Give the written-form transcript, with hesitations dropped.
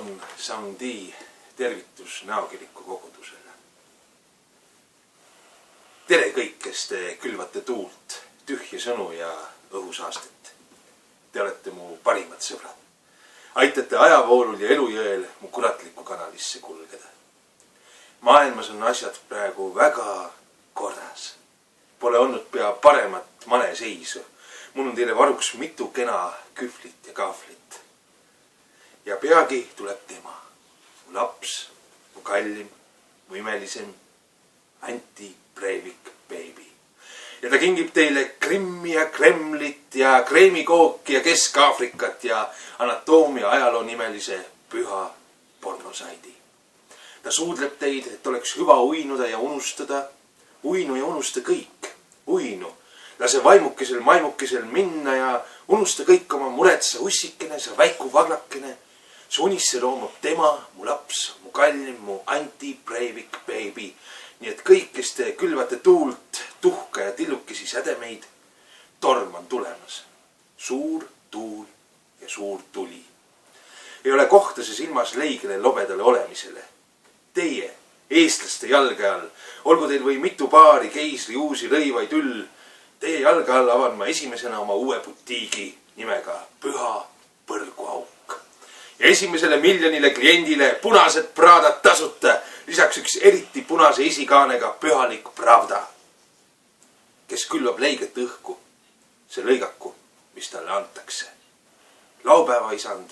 on Sandi tervitus näokiriku kogudusele. Tere kõik, kes te külvate tuult, tühje sõnu ja õhusaastet. Te olete mu parimad sõbrad. Aitate ajavoolul ja elujõel mu kuratlikku kanalisse kulgeda. Maailmas on asjad praegu väga korras. Pole olnud pea paremat maneseisu. Mul on teile varuks mitu kena kühvlit ja kaaflit. Ja peagi tuleb tema. Mu laps, mu kallim, mu imelisem Anti Breivik baby. Ja ta kingib teile Krimmi ja Kremlit ja kreemikooki ja Kesk-Aafrikat ja anatoomia ajaloo nimelise püha pornosaidi. Ta suudleb teid, et oleks hüva uinuda ja unustada. Uinu ja unusta kõik. Uinu. Lase vaimukesel maimukesel minna ja unusta kõik oma mured, sa ussikene, sa väiku vaglakene. Su unisse loomab tema, mu laps, mu kallim, mu Anti Breivik baby. Nii et kõik, kes te külvate tuult, tuhka ja tillukesi sädemeid, torm on tulemas. Suur tuul ja suur tuli. Ei ole kohta see silmas leigele lobedale olemisele. Teie, eestlaste jalge all, olgu teil või mitu paari keisri uusi lõivaid üll, teie jalge all avan ma esimesena oma uue butiigi nimega Püha Põrguauk. Ja esimesele miljonile kliendile punased praadad tasuta, lisaks üks eriti punase isikaanega pühalik pravda. Kes külvab leiget õhku, see lõigaku, mis talle antakse. Laupäeva isand